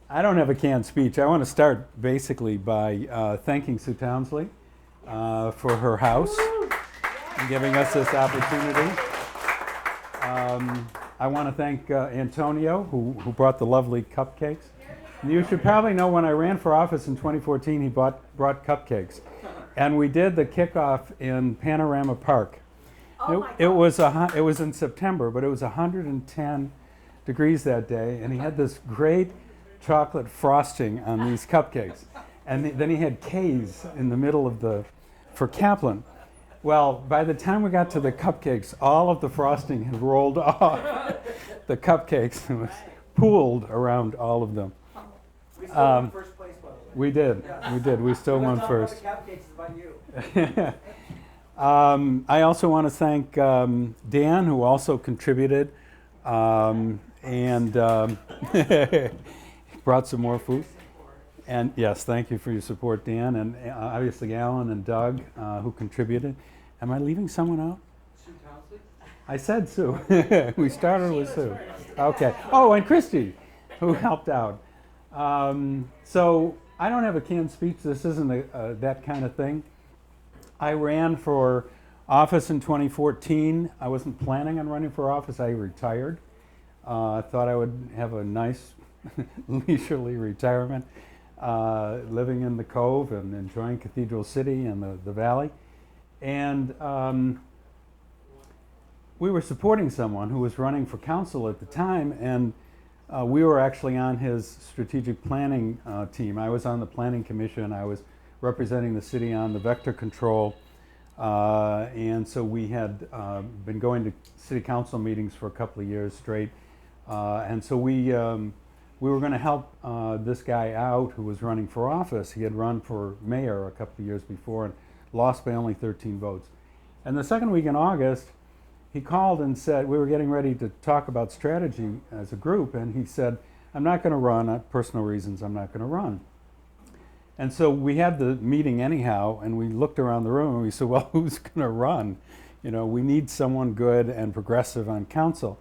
I don't have a canned speech. I want to start basically by thanking Sue Townsley for her house and giving us this opportunity. I want to thank Antonio, who brought the lovely cupcakes. And you should probably know when I ran for office in 2014, he brought cupcakes. And we did the kickoff in Panorama Park. It was in September, but it was 110 degrees that day, and he had this great chocolate frosting on these cupcakes. And then he had K's in the middle of for Kaplan. Well, by the time we got to the cupcakes, all of the frosting had rolled off the cupcakes and was pooled around all of them. We still won first place, by the way. We did. Yes. We did. We still won first. The cupcakes is about you. I also want to thank Dan, who also contributed, and brought some more food. And yes, thank you for your support, Dan, and obviously Alan and Doug, who contributed. Am I leaving someone out? Sue Townsley? I said Sue. We started with Sue. Okay. Oh, and Christy, who helped out. So I don't have a canned speech. This isn't that kind of thing. I ran for office in 2014. I wasn't planning on running for office. I retired. I thought I would have a nice leisurely retirement, living in the Cove and enjoying Cathedral City and the Valley. And we were supporting someone who was running for council at the time, and we were actually on his strategic planning team. I was on the planning commission. I was representing the city on the vector control. And so we had been going to city council meetings for a couple of years straight. And so we were going to help this guy out who was running for office. He had run for mayor a couple of years before and lost by only 13 votes. And the second week in August, he called and said, we were getting ready to talk about strategy as a group, and he said, I'm not going to run, personal reasons, I'm not going to run. And so we had the meeting anyhow, and we looked around the room and we said, well, who's going to run? You know, we need someone good and progressive on council.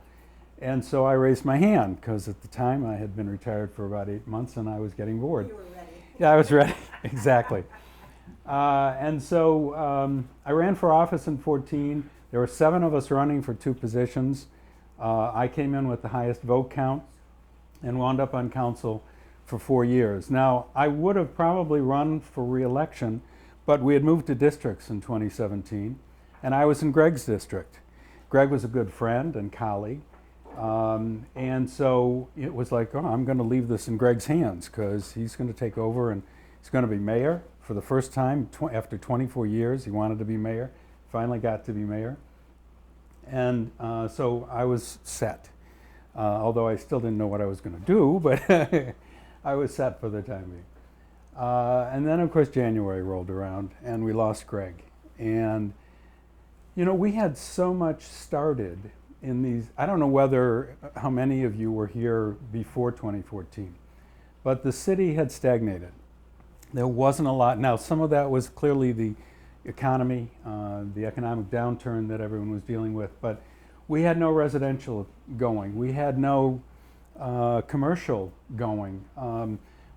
And so I raised my hand, because at the time I had been retired for about 8 months and I was getting bored. You were ready. Yeah, I was ready, exactly. And so I ran for office in 14. There were 7 of us running for 2 positions. I came in with the highest vote count and wound up on council for 4 years. Now, I would have probably run for re-election, but we had moved to districts in 2017, and I was in Greg's district. Greg was a good friend and colleague. And so it was like, oh, I'm going to leave this in Greg's hands, because he's going to take over and he's going to be mayor for the first time after 24 years. He wanted to be mayor, finally got to be mayor. And so I was set, although I still didn't know what I was going to do, but I was set for the time being. And then, of course, January rolled around and we lost Greg. And, you know, we had so much started in these, I don't know how many of you were here before 2014, but the city had stagnated. There wasn't a lot. Now, some of that was clearly the economy, the economic downturn that everyone was dealing with, but we had no residential going. We had no commercial going.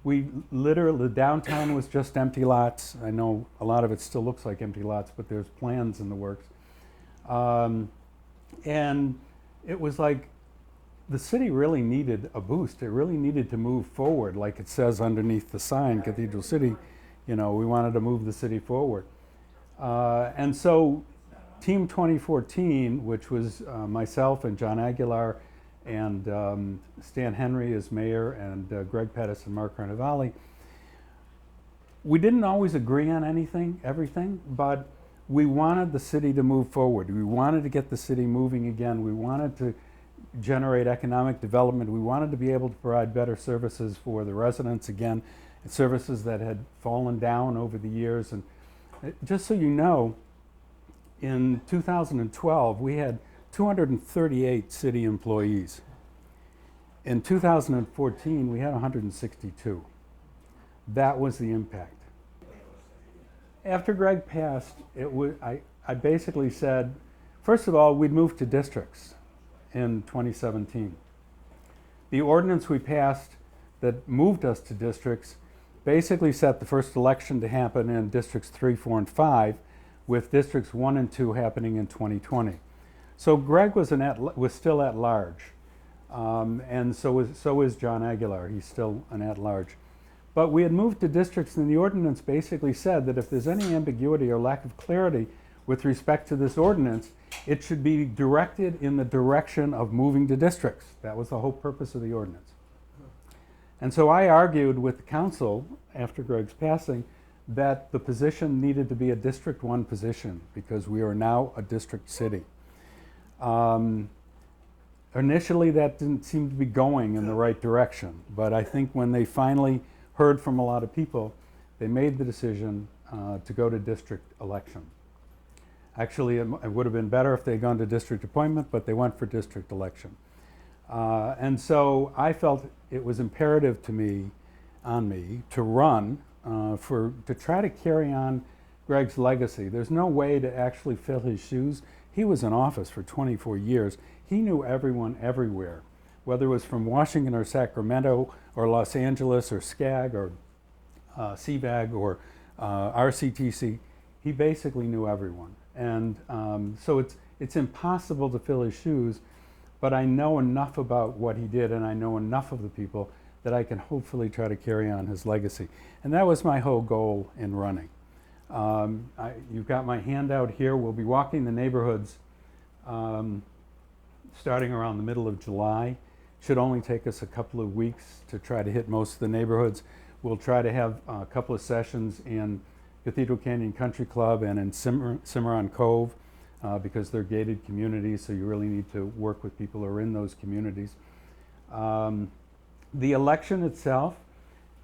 The downtown was just empty lots. I know a lot of it still looks like empty lots, but there's plans in the works. And it was like the city really needed a boost. It really needed to move forward, like it says underneath the sign, Cathedral City. You know, we wanted to move the city forward. And so Team 2014, which was myself and John Aguilar and Stan Henry as mayor and Greg Pettis and Mark Carnevale, we didn't always agree on everything, but we wanted the city to move forward. We wanted to get the city moving again. We wanted to generate economic development. We wanted to be able to provide better services for the residents again, services that had fallen down over the years. And just so you know, in 2012, we had 238 city employees. In 2014, we had 162. That was the impact. After Greg passed, I basically said, first of all, we'd moved to districts in 2017. The ordinance we passed that moved us to districts basically set the first election to happen in districts 3, 4, and 5, with districts 1 and 2 happening in 2020. So Greg was still at large, and so is John Aguilar. He's still an at large. But we had moved to districts, and the ordinance basically said that if there's any ambiguity or lack of clarity with respect to this ordinance, it should be directed in the direction of moving to districts. That was the whole purpose of the ordinance. And so I argued with the council after Greg's passing that the position needed to be a District 1 position because we are now a district city. Initially, that didn't seem to be going in the right direction, but I think when they finally heard from a lot of people, they made the decision to go to district election. Actually, it would have been better if they had gone to district appointment, but they went for district election. And so I felt it was imperative to me, to run to try to carry on Greg's legacy. There's no way to actually fill his shoes. He was in office for 24 years. He knew everyone everywhere, whether it was from Washington or Sacramento or Los Angeles or SCAG or CVAG or RCTC. He basically knew everyone. And so it's impossible to fill his shoes, but I know enough about what he did and I know enough of the people that I can hopefully try to carry on his legacy. And that was my whole goal in running. You've got my handout here. We'll be walking the neighborhoods starting around the middle of July. Should only take us a couple of weeks to try to hit most of the neighborhoods. We'll try to have a couple of sessions in Cathedral Canyon Country Club and in Cimarron Cove because they're gated communities, so you really need to work with people who are in those communities. The election itself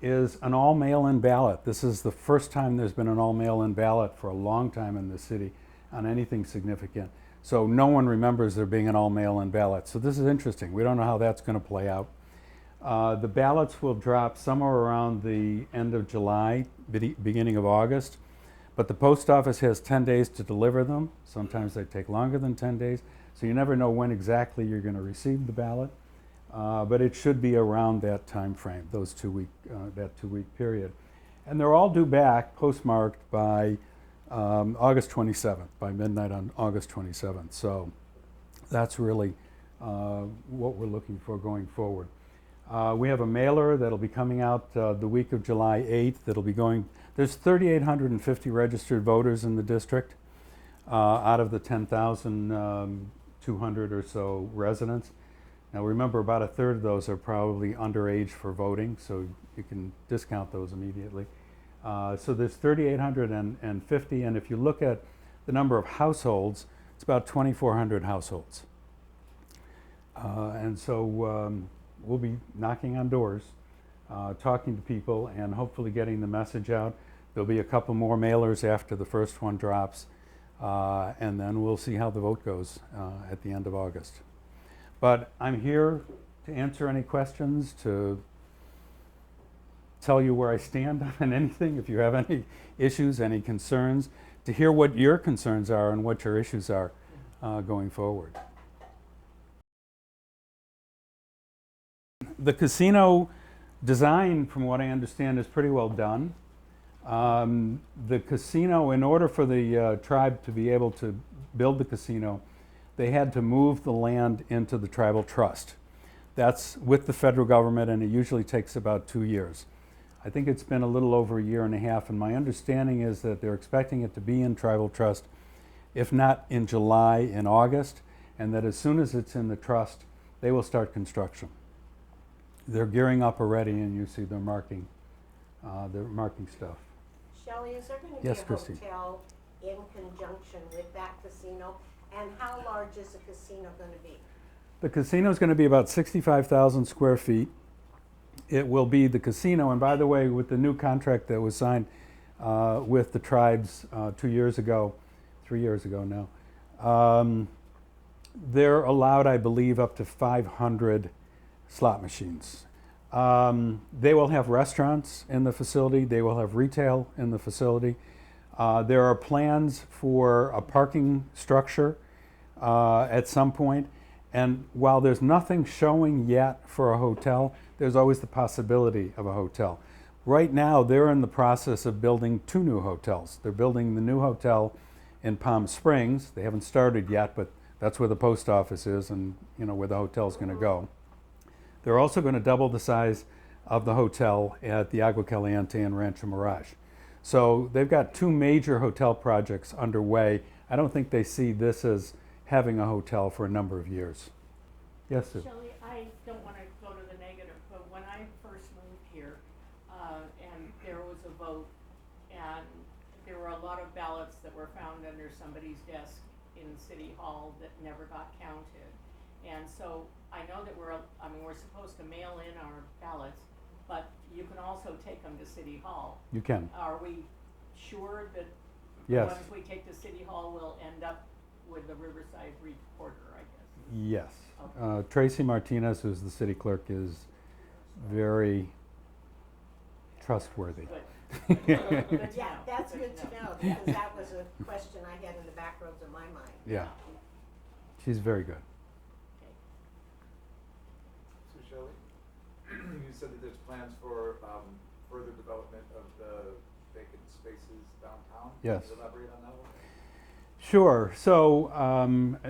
is an all mail-in ballot. This is the first time there's been an all mail-in ballot for a long time in the city on anything significant. So no one remembers there being an all mail-in ballot. So this is interesting. We don't know how that's going to play out. The ballots will drop somewhere around the end of July, beginning of August. But the post office has 10 days to deliver them. Sometimes they take longer than 10 days. So you never know when exactly you're going to receive the ballot. But it should be around that time frame, that 2-week period. And they're all due back, postmarked by August 27th, by midnight on August 27th. So that's really what we're looking for going forward. We have a mailer that'll be coming out the week of July 8th. That'll be going, there's 3,850 registered voters in the district out of the 10,200 or so residents. Now remember, about a third of those are probably underage for voting, so you can discount those immediately. So there's 3,850, and if you look at the number of households, it's about 2,400 households. And so we'll be knocking on doors, talking to people, and hopefully getting the message out. There'll be a couple more mailers after the first one drops, and then we'll see how the vote goes at the end of August. But I'm here to answer any questions, to tell you where I stand on anything, if you have any issues, any concerns, to hear what your concerns are and what your issues are going forward. The casino design, from what I understand, is pretty well done. The casino, in order for the tribe to be able to build the casino, they had to move the land into the tribal trust. That's with the federal government, and it usually takes about 2 years. I think it's been a little over 1.5 years, and my understanding is that they're expecting it to be in tribal trust, if not in July, in August, and that as soon as it's in the trust, they will start construction. They're gearing up already, and you see they're marking stuff. Shelley, is there going to be a hotel in conjunction with that casino? And how large is the casino going to be? The casino is going to be about 65,000 square feet. It will be the casino, and by the way, with the new contract that was signed with the tribes 3 years ago now, they're allowed, I believe, up to 500 slot machines. They will have restaurants in the facility. They will have retail in the facility. There are plans for a parking structure at some point. And while there's nothing showing yet for a hotel, there's always the possibility of a hotel. Right now, they're in the process of building 2 new hotels. They're building the new hotel in Palm Springs. They haven't started yet, but that's where the post office is and where the hotel's going to go. They're also going to double the size of the hotel at the Agua Caliente and Rancho Mirage. So they've got 2 major hotel projects underway. I don't think they see this as having a hotel for a number of years. Yes, Sue? Shelley, I don't want to go to the negative, but when I first moved here, and there was a vote, and there were a lot of ballots that were found under somebody's desk in City Hall that never got counted. And so I know that we're supposed to mail in our ballots, but you can also take them to City Hall. You can. Are we sure that Yes. the ones we take to City Hall will end up with the Riverside Reporter, I guess? Yes. Okay. Tracy Martinez, who's the city clerk, is very trustworthy. Good. Good to Yeah, know. that's good to know, because that was a question I had in the back rows of my mind. Yeah. She's very good. So Shelley, you said that there's plans for further development of the vacant spaces downtown. Yes. Can you elaborate on that one? Sure. So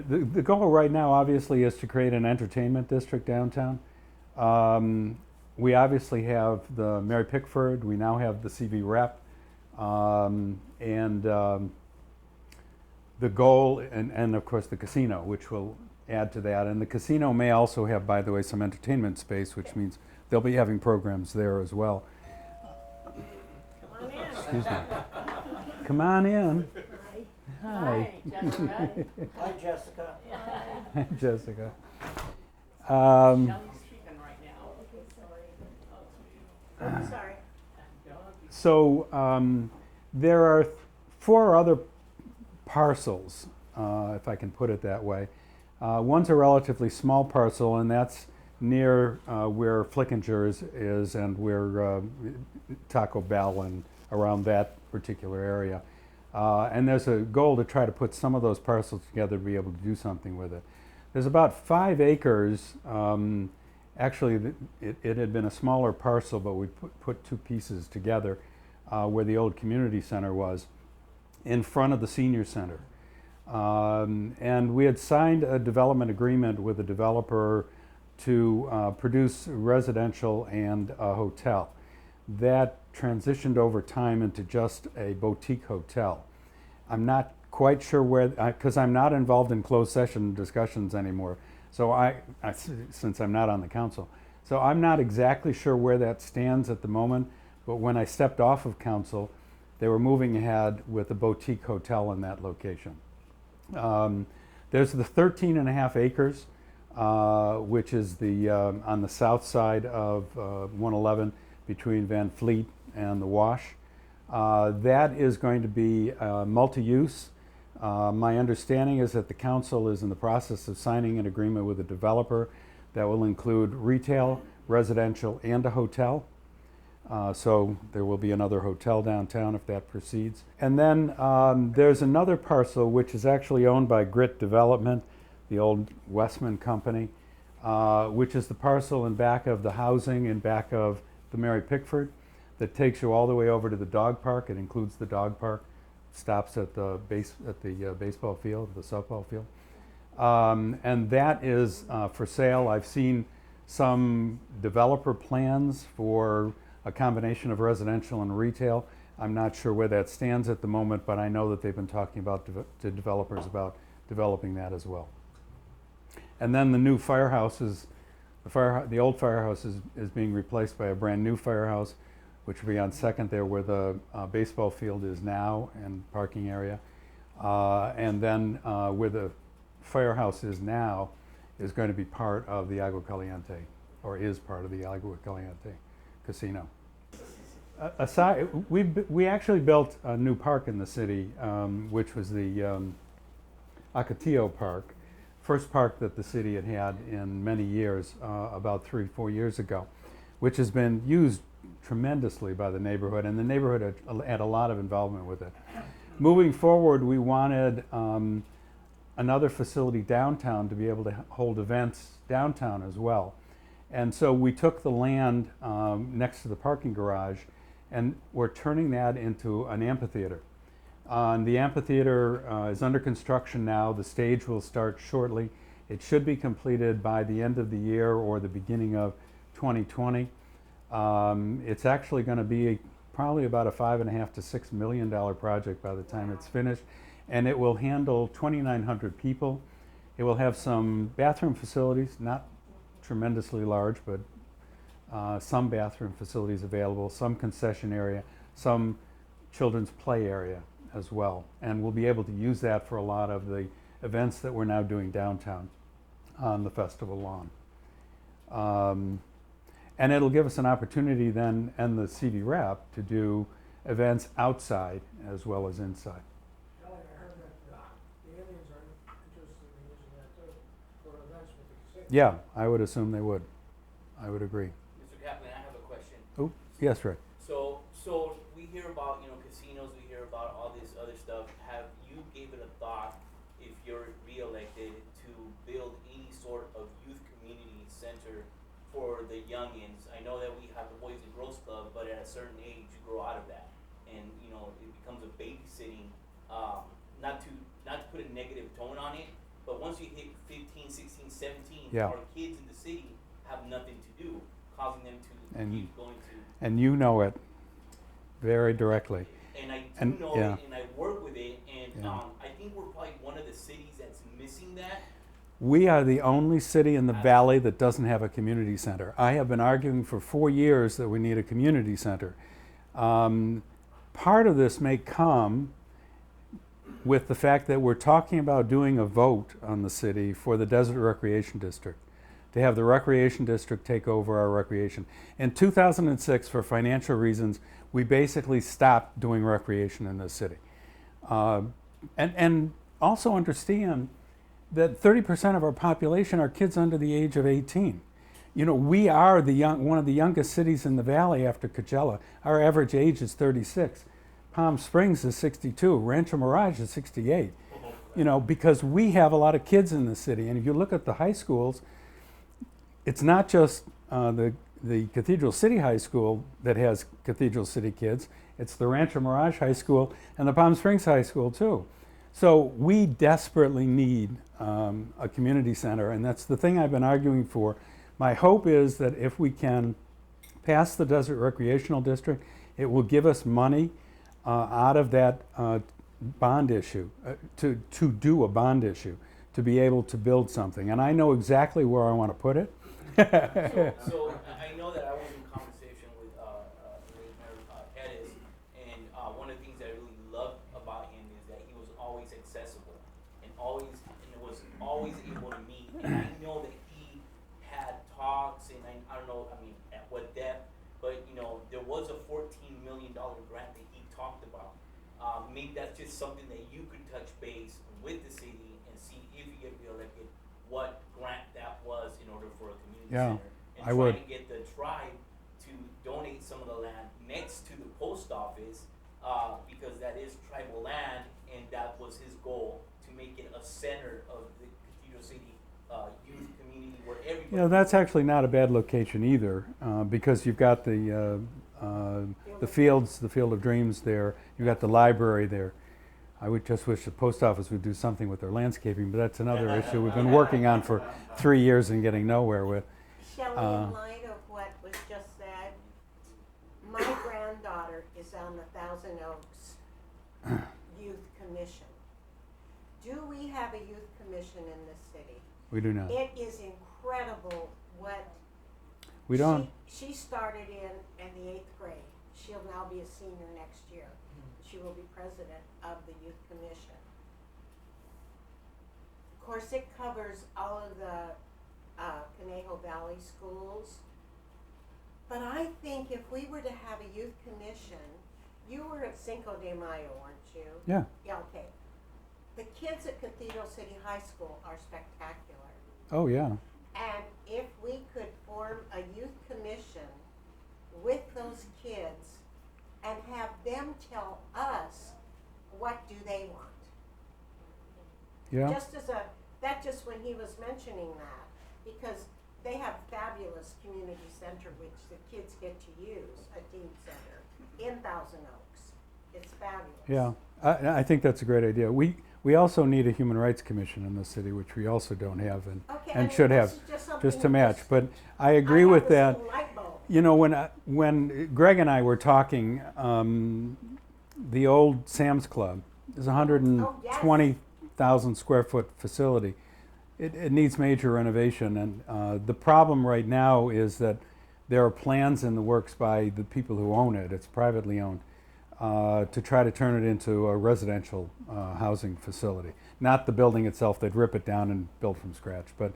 the goal right now, obviously, is to create an entertainment district downtown. We obviously have the Mary Pickford. We now have the CV Rep. The goal, and of course the casino, which will add to that. And the casino may also have, by the way, some entertainment space, which means they'll be having programs there as well. Come on in. Excuse me. Come on in. Hi, Jessica. Hi, Jessica. Hi, Jessica. Shelley's speaking right now. Oh, sorry. So there are 4 other parcels, if I can put it that way. One's a relatively small parcel, and that's near where Flickinger's is and where Taco Bell and around that particular area. And there's a goal to try to put some of those parcels together to be able to do something with it. There's about 5 acres. Actually, it had been a smaller parcel, but we put 2 pieces together where the old community center was, in front of the senior center. And we had signed a development agreement with a developer to produce residential and a hotel. That transitioned over time into just a boutique hotel. I'm not quite sure where, because I'm not involved in closed session discussions anymore. So since I'm not on the council, so I'm not exactly sure where that stands at the moment. But when I stepped off of council, they were moving ahead with a boutique hotel in that location. There's the 13.5 acres, which is the on the south side of 111 between Van Fleet and the Wash. That is going to be multi-use. My understanding is that the council is in the process of signing an agreement with a developer that will include retail, residential, and a hotel. So there will be another hotel downtown if that proceeds. And then there's another parcel which is actually owned by Grit Development, the old Westman company, which is the parcel in back of the housing in back of the Mary Pickford that takes you all the way over to the dog park. It includes the dog park, stops at the baseball field, the softball field. And that is for sale. I've seen some developer plans for a combination of residential and retail. I'm not sure where that stands at the moment, but I know that they've been talking about to developers about developing that as well. And then the new firehouse is, the old firehouse is being replaced by a brand new firehouse, which will be on Second there where the baseball field is now and parking area. And then where the firehouse is now is going to be part of the Agua Caliente, or is part of the Agua Caliente casino. Aside, we actually built a new park in the city, which was the Acatillo Park, first park that the city had had in many years, about 3-4 years ago, which has been used tremendously by the neighborhood, and the neighborhood had a lot of involvement with it. Moving forward, we wanted another facility downtown to be able to hold events downtown as well. And so we took the land next to the parking garage, and we're turning that into an amphitheater. The amphitheater is under construction now. The stage will start shortly. It should be completed by the end of the year or the beginning of 2020. It's actually going to be probably about a $5.5 to $6 million project by the time it's finished, and it will handle 2,900 people. It will have some bathroom facilities, not tremendously large, but some bathroom facilities available, some concession area, some children's play area as well. And we'll be able to use that for a lot of the events that we're now doing downtown on the festival lawn. And it'll give us an opportunity then, and the CD Rep, to do events outside as well as inside. Shelley, I heard that the aliens are interested in using that too for events with the casino. Yeah, I would assume they would. I would agree. Mr. Kaplan, I have a question. Oh, yes, Rick. So we hear about, casinos, we hear about all this other stuff. Have you given a thought, if you're reelected, to build any sort of youth community center for the youngins? I know that we have the Boys and Girls Club, but at a certain age, you grow out of that. And, it becomes a babysitting, not to put a negative tone on it, but once you hit 15, 16, 17, Yeah. our kids in the city have nothing to do, causing them to And keep going to. And you know it very directly. And I do And- know yeah. it, and I work with it, and Yeah. I think we're probably one of the cities that's missing that. We are the only city in the valley that doesn't have a community center. I have been arguing for 4 years that we need a community center. Part of this may come with the fact that we're talking about doing a vote on the city for the Desert Recreation District, to have the Recreation District take over our recreation. In 2006, for financial reasons, we basically stopped doing recreation in this city. And also understand that 30% of our population are kids under the age of 18. We are one of the youngest cities in the valley after Coachella. Our average age is 36. Palm Springs is 62. Rancho Mirage is 68. Because we have a lot of kids in the city. And if you look at the high schools, it's not just the Cathedral City High School that has Cathedral City kids. It's the Rancho Mirage High School and the Palm Springs High School too. So we desperately need a community center, and that's the thing I've been arguing for. My hope is that if we can pass the Desert Recreational District, it will give us money out of that bond issue, to do a bond issue, to be able to build something. And I know exactly where I want to put it. So I know that I was in conversation with Mayor Pettis, and one of the things that I really loved about him is that he was always accessible and was always able to meet. And I know that he had talks, and I don't know, at what depth, but there was a $14 million grant that he talked about. Maybe that's just something that you could touch base with the city and see if you get reelected, what grant that was in order for a community Yeah, center. And I try would. to get the tribe to donate some of the land next to the post office, because that is tribal land, and that was his goal, to make it a center of the Cathedral City youth community where everybody. That's actually not a bad location either, because you've got the fields, the Field of Dreams there. You've got the library there. I would just wish the post office would do something with their landscaping, but that's another issue we've been working on for 3 years and getting nowhere with. Shelley, in light of what was just said, my granddaughter is on the Thousand Oaks Youth Commission. Do we have a youth commission in this city? We do not. It is incredible what We don't. She started in the 8th grade. She'll now be a senior next year. She will be president of the youth commission. Of course, it covers all of the Conejo Valley schools. But I think if we were to have a youth commission, you were at Cinco de Mayo, weren't you? Yeah. Yeah, okay. the kids at Cathedral City High School are spectacular. Oh, yeah. And if we could form a youth commission with those kids and have them tell us what do they want. Yeah. Just when he was mentioning that, because they have fabulous community center which the kids get to use, a teen center in Thousand Oaks. It's fabulous. Yeah, I think that's a great idea. We also need a human rights commission in the city, which we also don't have and, Okay, and should this have, is just something just to that match. just- But I agree I with have this that. little light bulb. You know, when Greg and I were talking, the old Sam's Club is a 120,000 square foot facility. It needs major renovation, and the problem right now is that there are plans in the works by the people who own it. It's privately owned. To try to turn it into a residential housing facility. Not the building itself, they'd rip it down and build from scratch. But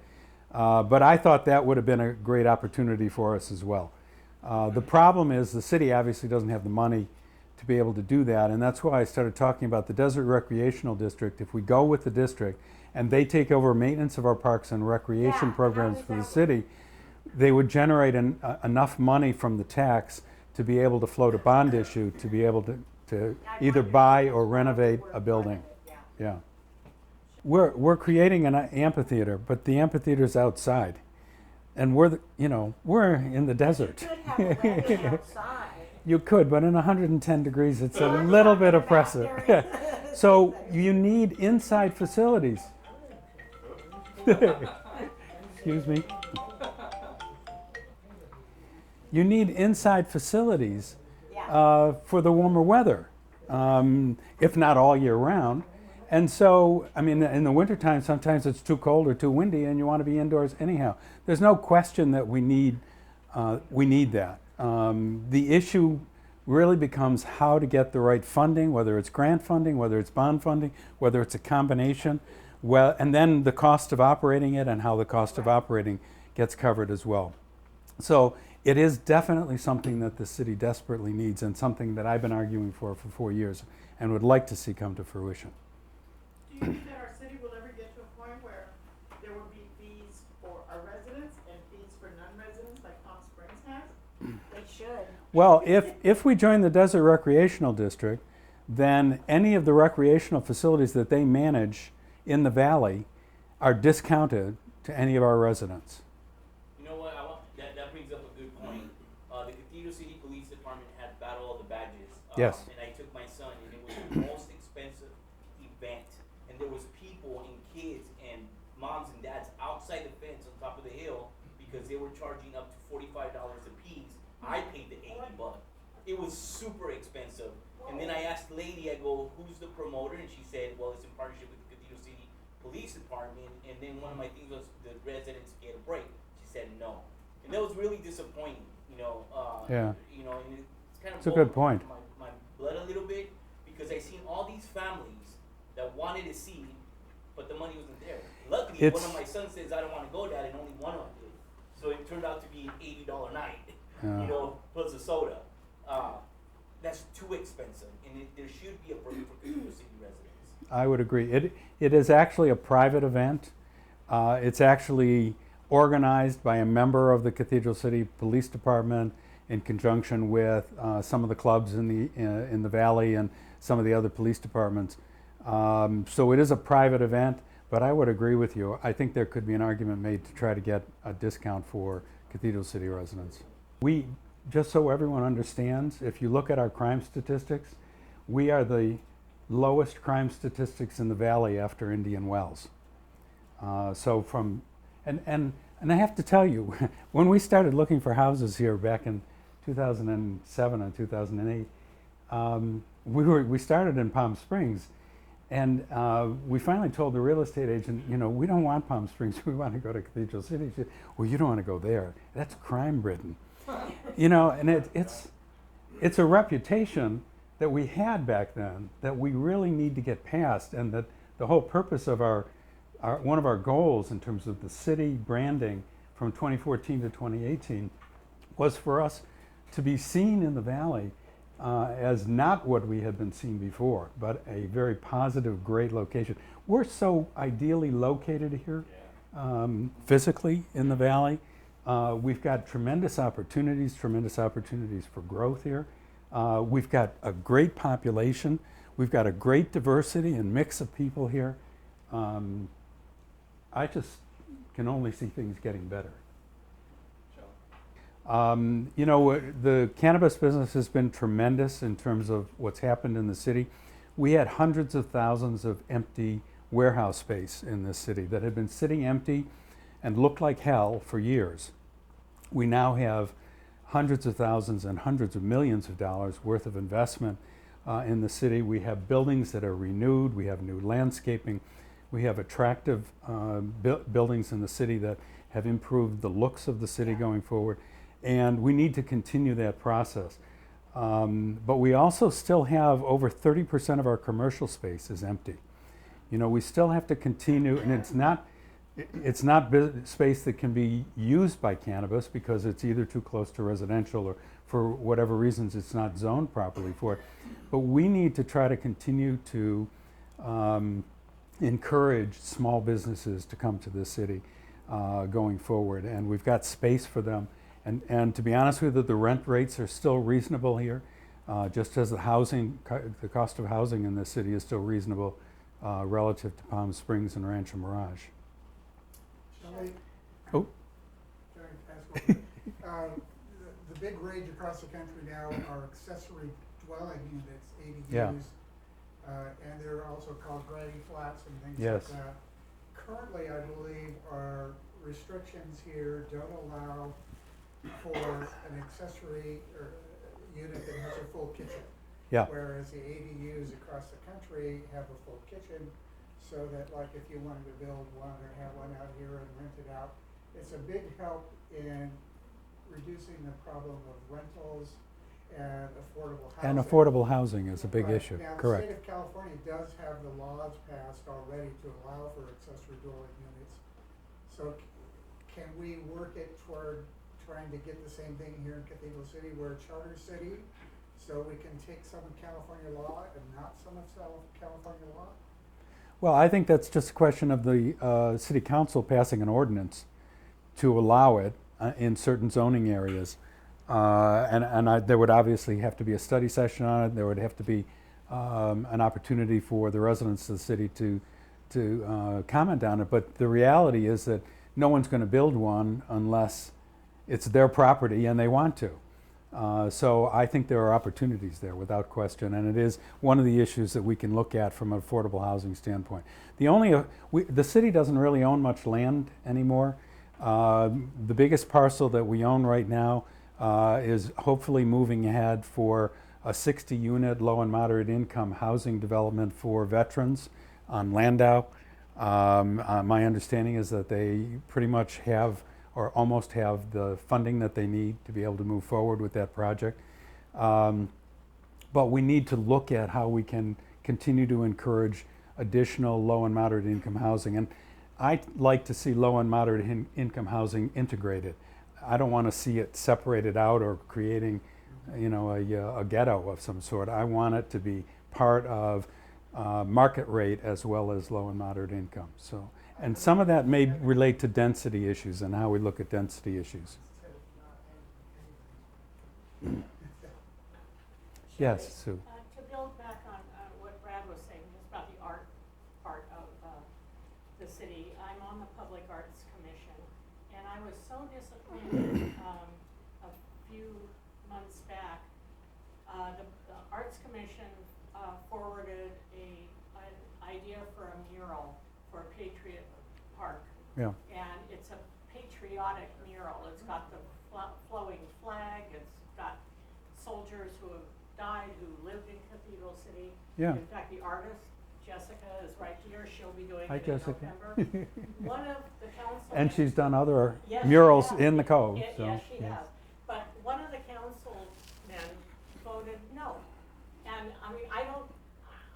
I thought that would have been a great opportunity for us as well. The problem is the city obviously doesn't have the money to be able to do that, and that's why I started talking about the Desert Recreational District. If we go with the district and they take over maintenance of our parks and recreation Yeah, programs how for the does that city, they would generate enough money from the tax to be able to float a bond issue, to be able to I either wondered buy if or this renovate was a building. Yeah. Yeah. We're creating an amphitheater, but the amphitheater's outside. And we're in the desert. You could have a wedding outside. You could, but in 110 degrees, it's a I'm little talking bit about oppressive. during- So you need inside facilities. Excuse me. You need inside facilities Yeah. for the warmer weather, if not all year round. And so, I mean, in the wintertime, sometimes it's too cold or too windy, and you want to be indoors anyhow. There's no question that we need that. The issue really becomes how to get the right funding, whether it's grant funding, whether it's bond funding, whether it's a combination, well, and then the cost of operating it and how the cost of operating gets covered as well. So it is definitely something that the city desperately needs, and something that I've been arguing for 4 years and would like to see come to fruition. Do you think that our city will ever get to a point where there will be fees for our residents and fees for non-residents like Palm Springs has? They should. Well, if we join the Desert Recreational District, then any of the recreational facilities that they manage in the valley are discounted to any of our residents. You know what? That brings up a good point. The Cathedral City Police Department had Battle of the Badges. Yes. And I took my son, and it was the most expensive event. And there was people and kids and moms and dads outside the fence on top of the hill because they were charging up to $45 a piece. I paid the $80. It was super expensive. And then I asked the lady, I go, who's the promoter? And she said, well, it's in partnership with the Cathedral City Police Department. And then one of my things was the residents get a break. She said no. And that was really disappointing, Yeah. And it's kind of It's a good point. my blood a little bit because I seen all these families that wanted to see, but the money wasn't there. Luckily, It's- one of my sons says, I don't want to go, Dad, and only one of them did. So it turned out to be an $80 night, Yeah. plus a soda. That's too expensive, and there should be a break for Cathedral City residents. I would agree. It is actually a private event. It's actually organized by a member of the Cathedral City Police Department in conjunction with some of the clubs in the valley and some of the other police departments. So it is a private event, but I would agree with you. I think there could be an argument made to try to get a discount for Cathedral City residents. Just so everyone understands, if you look at our crime statistics, we are the lowest crime statistics in the valley after Indian Wells. And I have to tell you, when we started looking for houses here back in 2007 and 2008, we started in Palm Springs, and we finally told the real estate agent, we don't want Palm Springs, we want to go to Cathedral City. She said, well, you don't want to go there. That's crime-ridden. And it's a reputation that we had back then that we really need to get past, and that the whole purpose of one of our goals in terms of the city branding from 2014 to 2018 was for us to be seen in the valley as not what we had been seeing before, but a very positive, great location. We're so ideally located here, physically in the valley. We've got tremendous opportunities for growth here. We've got a great population. We've got a great diversity and mix of people here. I just can only see things getting better. You know, the cannabis business has been tremendous in terms of what's happened in the city. We had hundreds of thousands of empty warehouse space in this city that had been sitting empty and looked like hell for years. We now have hundreds of thousands and hundreds of millions of dollars worth of investment in the city. We have buildings that are renewed. We have new landscaping. We have attractive buildings in the city that have improved the looks of the city going forward. And we need to continue that process. But we also still have over 30% of our commercial space is empty. You know, we still have to continue, and it's not space that can be used by cannabis because it's either too close to residential or for whatever reasons it's not zoned properly for it. But we need to try to continue to encourage small businesses to come to this city going forward, and we've got space for them. And to be honest with you, the rent rates are still reasonable here, just as the cost of housing in this city is still reasonable relative to Palm Springs and Rancho Mirage. Shelley? Oh. Can I ask one? The big rage across the country now are accessory dwelling units, ADUs. Yeah. And they're also called granny flats and things Yes. like that. Currently, I believe our restrictions here don't allow for an accessory or unit that has a full kitchen. Yeah. Whereas the ADUs across the country have a full kitchen, so that like if you wanted to build one or have one out here and rent it out, it's a big help in reducing the problem of rentals and affordable housing. And affordable housing is a big Right. issue, Now, correct. the state of California does have the laws passed already to allow for accessory dwelling units. So can we work it toward trying to get the same thing here in Cathedral City? We're a charter city, so we can take some of California law and not some of California law? Well, I think that's just a question of the city council passing an ordinance to allow it in certain zoning areas. There would obviously have to be a study session on it. There would have to be an opportunity for the residents of the city to comment on it. But the reality is that no one's going to build one unless it's their property and they want to. So I think there are opportunities there without question, and it is one of the issues that we can look at from an affordable housing standpoint. The city doesn't really own much land anymore. The biggest parcel that we own right now is hopefully moving ahead for a 60-unit low and moderate income housing development for veterans on Landau. My understanding is that they pretty much have or almost have the funding that they need to be able to move forward with that project. But we need to look at how we can continue to encourage additional low and moderate income housing. And I'd like to see low and moderate income housing integrated. I don't want to see it separated out or creating, a ghetto of some sort. I want it to be part of market rate as well as low and moderate income. So, and some of that may relate to density issues and how we look at density issues. Yes, Sue. To build back on what Brad was saying, just about the art part of the city, I'm on the Public Arts Commission, and I was so disappointed a few months back. The Arts Commission forwarded an idea for a mural for Patriot Park. Yeah. And it's a patriotic mural. It's got the flowing flag, it's got soldiers who have died who lived in Cathedral City. Yeah. In fact, the artist, Jessica, is right here. She'll be doing Hi, it Jessica. in November. One of the councilmen. And she's done other Yes, murals she has. in the cove. Yes, So, yes, she has. But one of the councilmen voted no. And I mean, I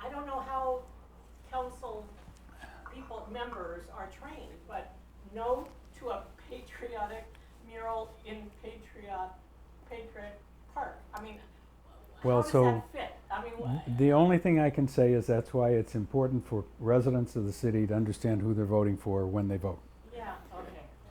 don't know how council members are trained, but no to a patriotic mural in Patriot Park. I mean, Well, How does so that fit? I mean, the only thing I can say is that's why it's important for residents of the city to understand who they're voting for when they vote. yeah,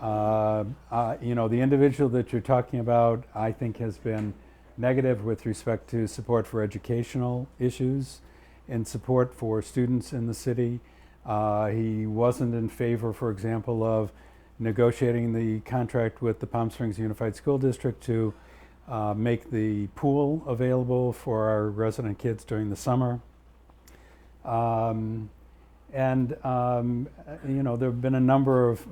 okay. You know, the individual that you're talking about, I think, has been negative with respect to support for educational issues and support for students in the city. He wasn't in favor, for example, of negotiating the contract with the Palm Springs Unified School District to make the pool available for our resident kids during the summer. You know, there have been a number of,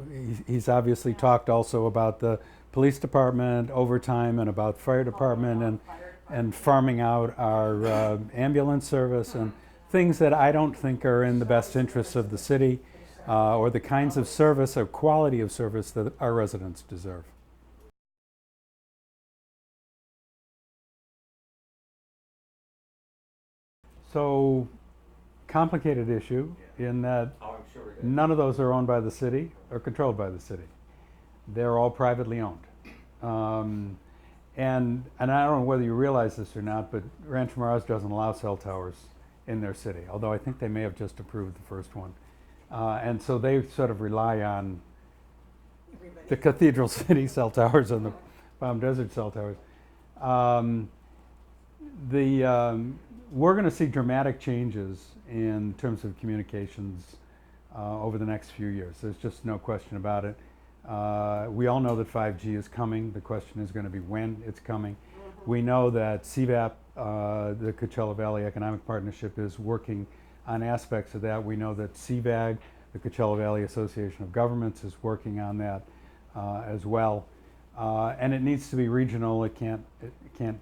he's obviously talked also about the police department overtime and about fire department and farming out our ambulance service and things that I don't think are in the best interests of the city or the kinds of service or quality of service that our residents deserve. So, complicated issue in that none of those are owned by the city or controlled by the city. They're all privately owned. And I don't know whether you realize this or not, but Rancho Mirage doesn't allow cell towers in their city, although I think they may have just approved the first one. And so they sort of rely on the Cathedral City cell towers and the Palm Desert cell towers. We're going to see dramatic changes in terms of communications over the next few years. There's just no question about it. We all know that 5G is coming. The question is going to be when it's coming. We know that CVAP, the Coachella Valley Economic Partnership, is working on aspects of that. We know that CVAG, the Coachella Valley Association of Governments, is working on that as well. And it needs to be regional. It can't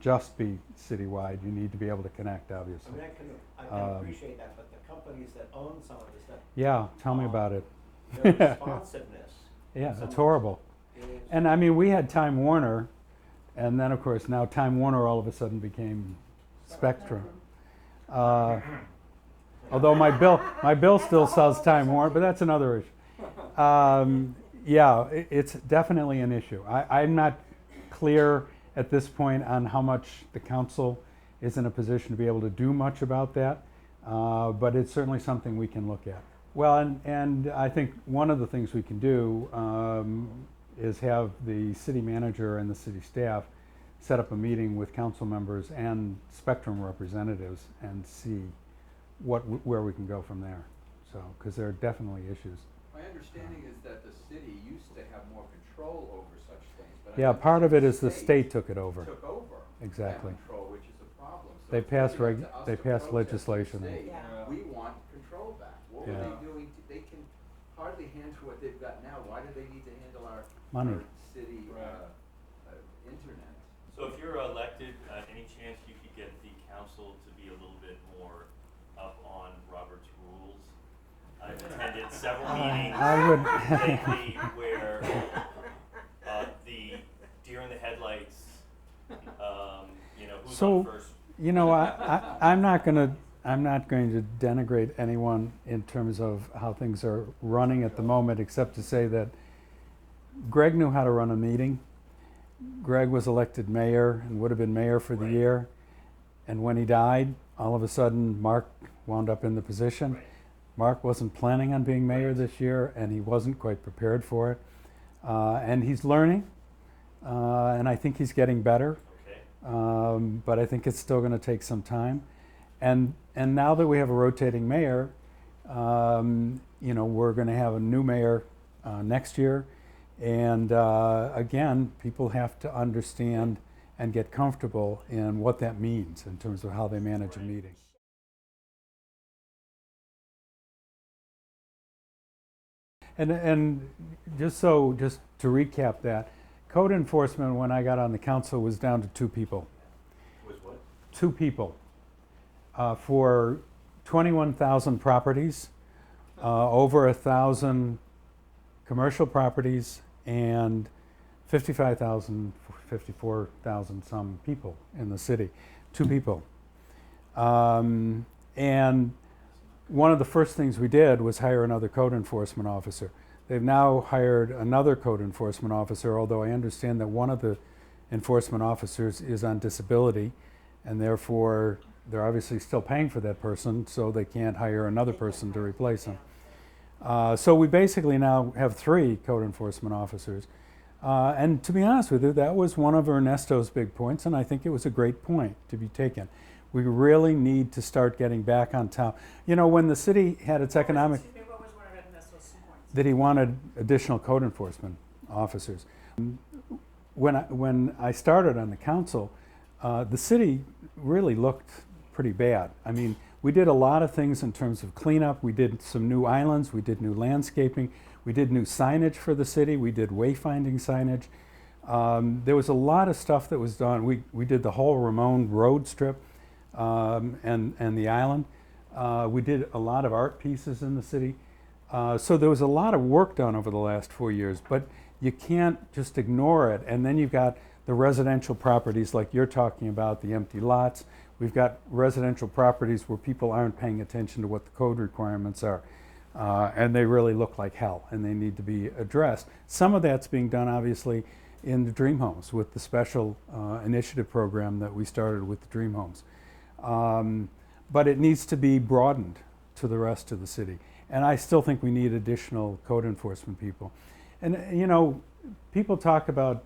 just be citywide. You need to be able to connect, obviously. I can appreciate that, but the companies that own some of this stuff, Yeah, tell me about it. their responsiveness. Yeah, some it's of horrible. is- And I mean, we had Time Warner, and then of course now Time Warner all of a sudden became Spectrum. Although my bill still says Time Warner, but that's another issue. Yeah, it's definitely an issue. I'm not clear at this point on how much the council is in a position to be able to do much about that, but it's certainly something we can look at. Well, and I think one of the things we can do is have the city manager and the city staff set up a meeting with council members and Spectrum representatives and see where we can go from there. So, because there are definitely issues. My understanding is that the city used to have more control over such things, but Yeah, part of it is the state took it over. took over Exactly. that control, which is a problem. So They it's passed really up to us they to passed protest the legislation. state. Yeah. We want control back. What were Yeah. they doing? They can hardly handle what they've got now. Why do they need to handle our Money. our city internet? So if you're elected, any chance you could get the council to be a little bit more up on Robert's rules? I've attended several meetings I would. lately where the deer in the headlights, who's So, on first? You know, I'm not going to denigrate anyone in terms of how things are running at the moment, except to say that Greg knew how to run a meeting. Greg was elected mayor and would have been mayor for the Right. year. And when he died, all of a sudden, Mark wound up in the position. Right. Mark wasn't planning on being mayor this year, and he wasn't quite prepared for it. And he's learning, and I think he's getting better. Okay. But I think it's still going to take some time. And now that we have a rotating mayor, we're going to have a new mayor next year. And again, people have to understand and get comfortable in what that means in terms of how they manage a meeting. And just to recap that, code enforcement when I got on the council was down to 2 people. Was what? 2 people for 21,000 properties, over 1,000 commercial properties, and 54,000 some people in the city. 2 people. And one of the first things we did was hire another code enforcement officer. They've now hired another code enforcement officer, although I understand that one of the enforcement officers is on disability. And therefore, they're obviously still paying for that person, so they can't hire another person to replace them. So we basically now have 3 code enforcement officers. And to be honest with you, that was one of Ernesto's big points, and I think it was a great point to be taken. We really need to start getting back on top. You know, when the city had its economic, Excuse me, what was one of Ernesto's points? that he wanted additional code enforcement officers. When I started on the council, the city really looked pretty bad. I mean, we did a lot of things in terms of cleanup. We did some new islands. We did new landscaping. We did new signage for the city. We did wayfinding signage. There was a lot of stuff that was done. We did the whole Ramon Road strip and the island. We did a lot of art pieces in the city. So there was a lot of work done over the last 4 years, but you can't just ignore it. And then you've got the residential properties like you're talking about, the empty lots. We've got residential properties where people aren't paying attention to what the code requirements are. And they really look like hell, and they need to be addressed. Some of that's being done, obviously, in the dream homes with the special initiative program that we started with the dream homes. But it needs to be broadened to the rest of the city. And I still think we need additional code enforcement people. And, you know, people talk about,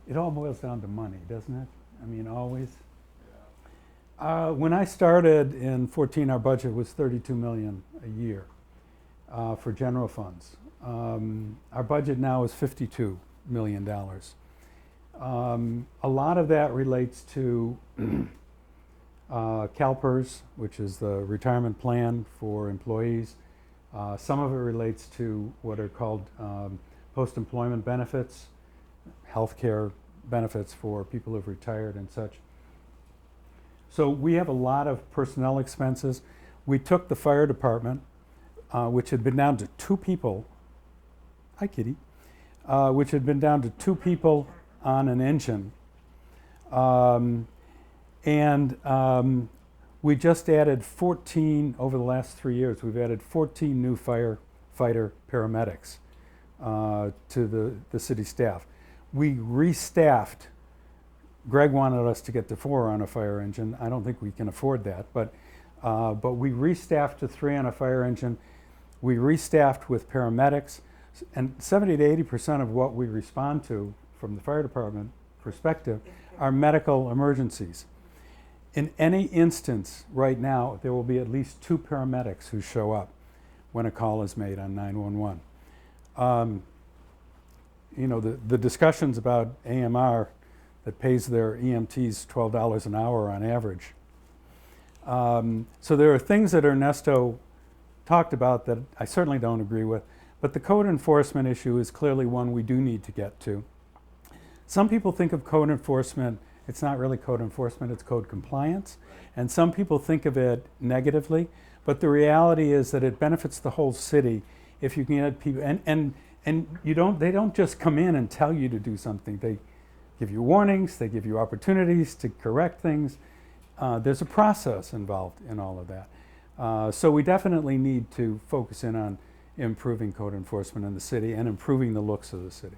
it all boils down to money, doesn't it? I mean, always. When I started in 14, our budget was $32 million a year for general funds. Our budget now is $52 million. A lot of that relates to CalPERS, which is the retirement plan for employees. Some of it relates to what are called post-employment benefits, healthcare benefits for people who've retired and such. So we have a lot of personnel expenses. We took the fire department, which had been down to 2 people. Hi, Kitty. Which had been down to 2 people on an engine. We just added 14, over the last 3 years, we've added 14 new firefighter paramedics to the city staff. We restaffed. Greg wanted us to get to 4 on a fire engine. I don't think we can afford that, but we restaffed to 3 on a fire engine. We restaffed with paramedics, and 70 to 80% of what we respond to from the fire department perspective are medical emergencies. In any instance right now, there will be at least 2 paramedics who show up when a call is made on 911. You know, the discussions about AMR that pays their EMTs $12 an hour on average. So there are things that Ernesto talked about that I certainly don't agree with, but the code enforcement issue is clearly one we do need to get to. Some people think of code enforcement, it's not really code enforcement, it's code compliance, and some people think of it negatively, but the reality is that it benefits the whole city if you can get people, and they don't just come in and tell you to do something. They give you warnings, they give you opportunities to correct things. There's a process involved in all of that. So we definitely need to focus in on improving code enforcement in the city and improving the looks of the city.